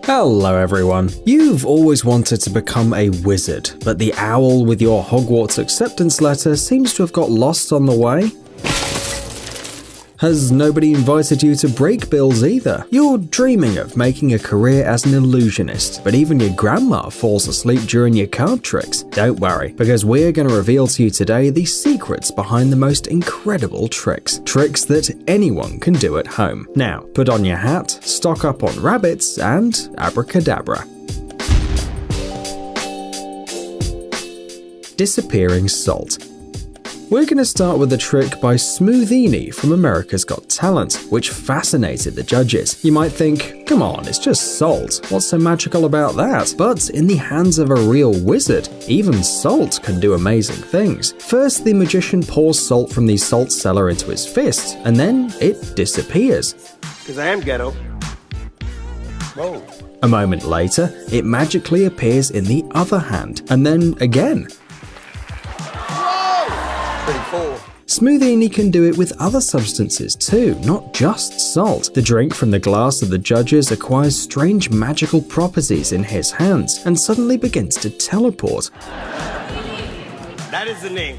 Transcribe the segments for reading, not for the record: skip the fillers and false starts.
Hello everyone. You've always wanted to become a wizard, but the owl with your Hogwarts acceptance letter seems to have got lost on the way. Has nobody invited you to break bills either? You're dreaming of making a career as an illusionist, but even your grandma falls asleep during your card tricks. Don't worry, because we're going to reveal to you today the secrets behind the most incredible tricks. Tricks that anyone can do at home. Now, put on your hat, stock up on rabbits, and abracadabra. Disappearing salt. We're going to start with a trick by Smoothini from America's Got Talent, which fascinated the judges. You might think, come on, it's just salt. What's so magical about that? But in the hands of a real wizard, even salt can do amazing things. First, the magician pours salt from the salt cellar into his fist, and then it disappears. Because I am ghetto. Whoa. A moment later, it magically appears in the other hand, and then again. Pretty cool. Smoothini can do it with other substances too, not just salt. The drink from the glass of the judges acquires strange magical properties in his hands and suddenly begins to teleport. That is the name.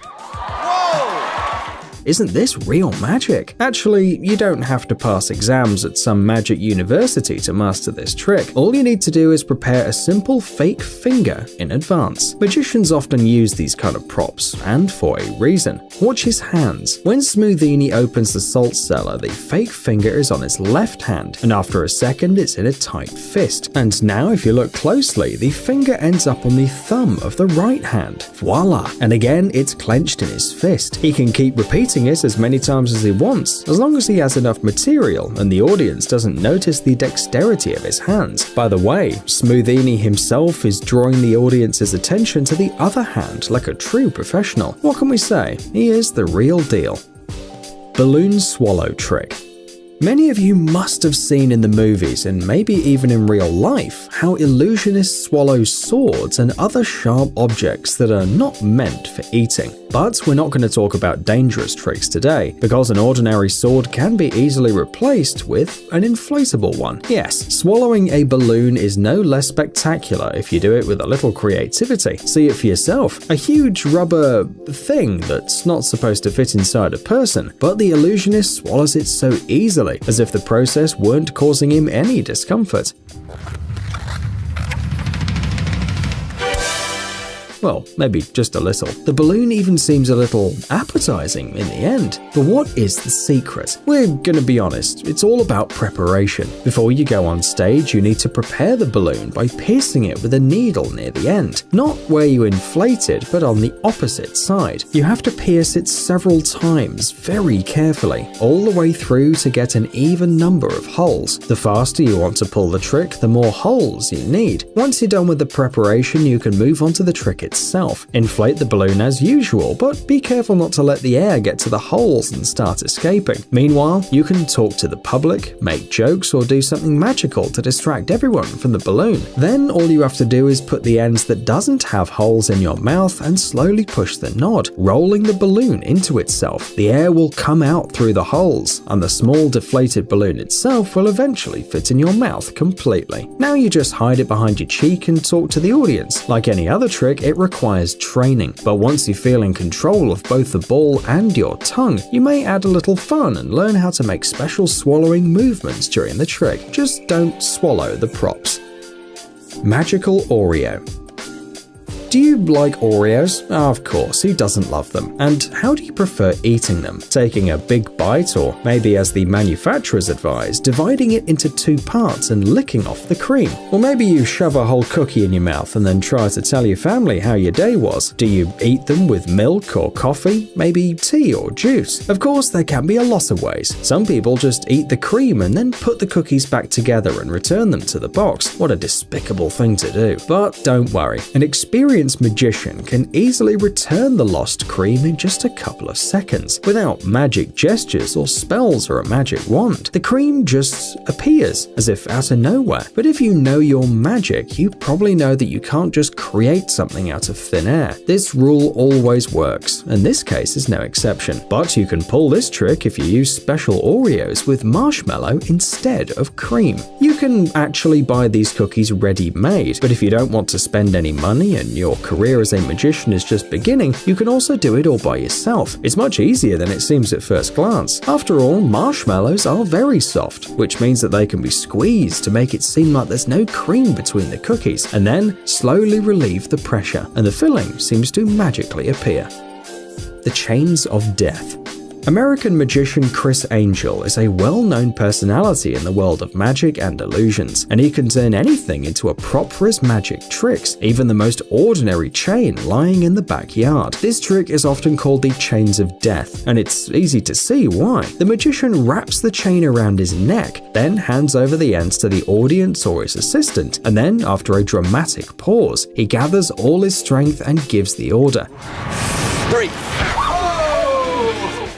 Whoa! Isn't this real magic? Actually, you don't have to pass exams at some magic university to master this trick. All you need to do is prepare a simple fake finger in advance. Magicians often use these kind of props, and for a reason. Watch his hands. When Smoothini opens the salt cellar, the fake finger is on his left hand, and after a second it's in a tight fist. And now if you look closely, the finger ends up on the thumb of the right hand. Voila! And again, it's clenched in his fist. He can keep repeating it as many times as he wants, as long as he has enough material and the audience doesn't notice the dexterity of his hands. By the way, Smoothini himself is drawing the audience's attention to the other hand like a true professional. What can we say? He is the real deal. Balloon swallow trick. Many of you must have seen in the movies, and maybe even in real life, how illusionists swallow swords and other sharp objects that are not meant for eating. But we're not going to talk about dangerous tricks today, because an ordinary sword can be easily replaced with an inflatable one. Yes, swallowing a balloon is no less spectacular if you do it with a little creativity. See it for yourself. A huge rubber thing that's not supposed to fit inside a person, but the illusionist swallows it so easily, as if the process weren't causing him any discomfort. Well, maybe just a little. The balloon even seems a little appetizing in the end. But what is the secret? We're gonna be honest, it's all about preparation. Before you go on stage, you need to prepare the balloon by piercing it with a needle near the end. Not where you inflate it, but on the opposite side. You have to pierce it several times, very carefully, all the way through to get an even number of holes. The faster you want to pull the trick, the more holes you need. Once you're done with the preparation, you can move on to the trick itself. Inflate the balloon as usual, but be careful not to let the air get to the holes and start escaping. Meanwhile, you can talk to the public, make jokes, or do something magical to distract everyone from the balloon. Then all you have to do is put the ends that doesn't have holes in your mouth and slowly push the nod, rolling the balloon into itself. The air will come out through the holes, and the small deflated balloon itself will eventually fit in your mouth completely. Now you just hide it behind your cheek and talk to the audience. Like any other trick, it requires training, but once you feel in control of both the ball and your tongue, you may add a little fun and learn how to make special swallowing movements during the trick. Just don't swallow the props. Magical Oreo. Do you like Oreos? Of course, who doesn't love them? And how do you prefer eating them? Taking a big bite, or maybe as the manufacturers advise, dividing it into 2 parts and licking off the cream? Or maybe you shove a whole cookie in your mouth and then try to tell your family how your day was. Do you eat them with milk or coffee? Maybe tea or juice? Of course, there can be a lot of ways. Some people just eat the cream and then put the cookies back together and return them to the box. What a despicable thing to do. But don't worry, an experienced experienced magician can easily return the lost cream in just a couple of seconds. Without magic gestures or spells or a magic wand, the cream just appears, as if out of nowhere. But if you know your magic, you probably know that you can't just create something out of thin air. This rule always works, and this case is no exception. But you can pull this trick if you use special Oreos with marshmallow instead of cream. You can actually buy these cookies ready-made, but if you don't want to spend any money and your career as a magician is just beginning, you can also do it all by yourself. It's much easier than it seems at first glance. After all, marshmallows are very soft, which means that they can be squeezed to make it seem like there's no cream between the cookies, and then slowly relieve the pressure, and the filling seems to magically appear. The Chains of Death. American magician Criss Angel is a well-known personality in the world of magic and illusions, and he can turn anything into a prop for his magic tricks, even the most ordinary chain lying in the backyard. This trick is often called the Chains of Death, and it's easy to see why. The magician wraps the chain around his neck, then hands over the ends to the audience or his assistant, and then, after a dramatic pause, he gathers all his strength and gives the order. 3.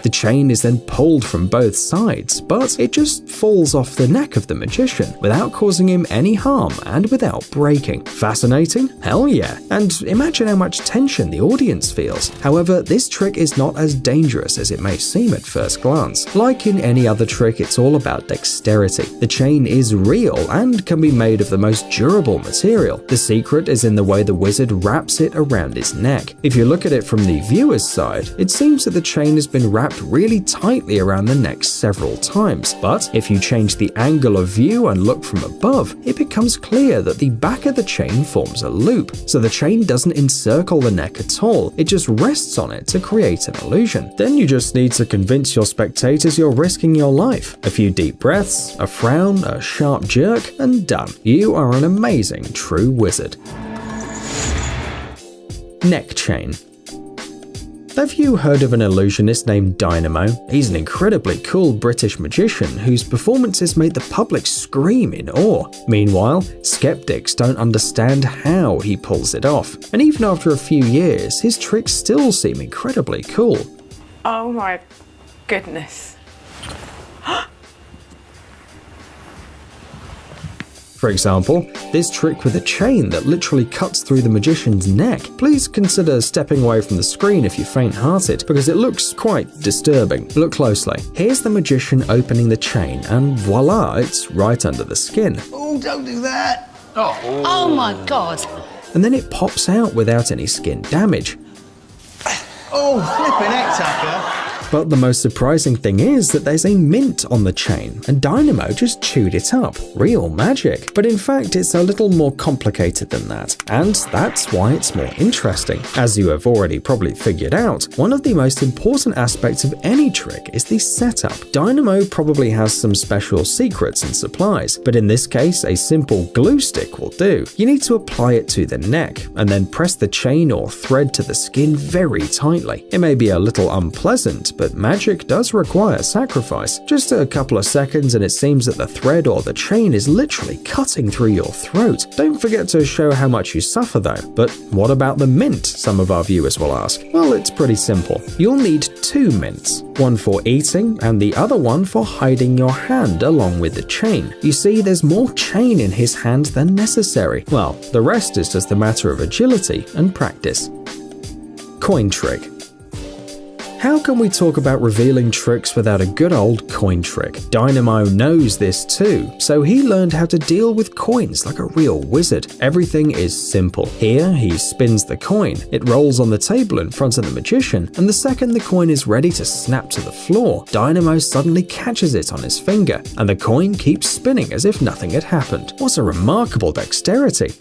The chain is then pulled from both sides, but it just falls off the neck of the magician without causing him any harm and without breaking. Fascinating? Hell yeah. And imagine how much tension the audience feels. However, this trick is not as dangerous as it may seem at first glance. Like in any other trick, it's all about dexterity. The chain is real and can be made of the most durable material. The secret is in the way the wizard wraps it around his neck. If you look at it from the viewer's side, it seems that the chain has been wrapped really tightly around the neck several times, but if you change the angle of view and look from above, it becomes clear that the back of the chain forms a loop, so the chain doesn't encircle the neck at all, it just rests on it to create an illusion. Then you just need to convince your spectators you're risking your life. A few deep breaths, a frown, a sharp jerk, and done. You are an amazing true wizard. Neck chain. Have you heard of an illusionist named Dynamo? He's an incredibly cool British magician whose performances made the public scream in awe. Meanwhile, skeptics don't understand how he pulls it off, and even after a few years, his tricks still seem incredibly cool. Oh my goodness. For example, this trick with a chain that literally cuts through the magician's neck. Please consider stepping away from the screen if you're faint-hearted, because it looks quite disturbing. Look closely. Here's the magician opening the chain, and voila, it's right under the skin. Oh, don't do that. Oh my God. And then it pops out without any skin damage. Oh, flipping heck, Tucker. But the most surprising thing is that there's a mint on the chain, and Dynamo just chewed it up. Real magic. But in fact, it's a little more complicated than that, and that's why it's more interesting. As you have already probably figured out, one of the most important aspects of any trick is the setup. Dynamo probably has some special secrets and supplies, but in this case, a simple glue stick will do. You need to apply it to the neck, and then press the chain or thread to the skin very tightly. It may be a little unpleasant, but magic does require sacrifice. Just a couple of seconds and it seems that the thread or the chain is literally cutting through your throat. Don't forget to show how much you suffer though. But what about the mint, some of our viewers will ask? Well, it's pretty simple. You'll need 2 mints, one for eating and the other one for hiding your hand along with the chain. You see, there's more chain in his hand than necessary. Well, the rest is just a matter of agility and practice. Coin trick. How can we talk about revealing tricks without a good old coin trick? Dynamo knows this too, so he learned how to deal with coins like a real wizard. Everything is simple. Here, he spins the coin, it rolls on the table in front of the magician, and the second the coin is ready to snap to the floor, Dynamo suddenly catches it on his finger, and the coin keeps spinning as if nothing had happened. What a remarkable dexterity!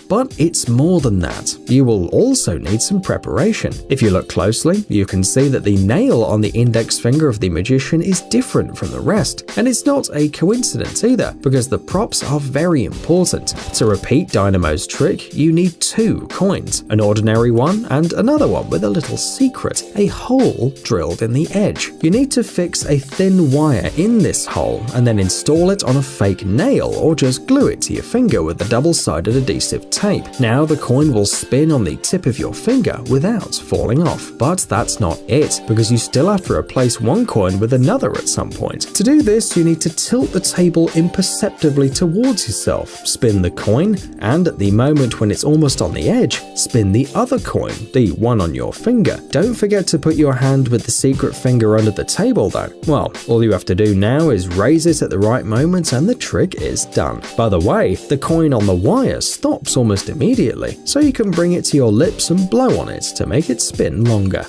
But it's more than that. You will also need some preparation. If you look closely, you can see that the nail on the index finger of the magician is different from the rest. And it's not a coincidence either, because the props are very important. To repeat Dynamo's trick, you need 2 coins, an ordinary one and another one with a little secret, a hole drilled in the edge. You need to fix a thin wire in this hole and then install it on a fake nail or just glue it to your finger with a double-sided adhesive tape. tape. Now the coin will spin on the tip of your finger without falling off. But that's not it, because you still have to replace one coin with another at some point. To do this, you need to tilt the table imperceptibly towards yourself, spin the coin, and at the moment when it's almost on the edge, spin the other coin, the one on your finger. Don't forget to put your hand with the secret finger under the table though. Well, all you have to do now is raise it at the right moment and the trick is done. By the way, the coin on the wire stops almost immediately, so you can bring it to your lips and blow on it to make it spin longer.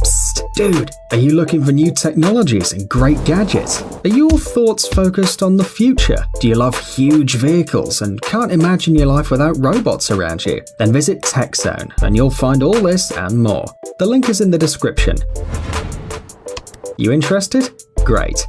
Psst, dude, are you looking for new technologies and great gadgets? Are your thoughts focused on the future? Do you love huge vehicles and can't imagine your life without robots around you? Then visit TechZone and you'll find all this and more. The link is in the description. You interested? Great.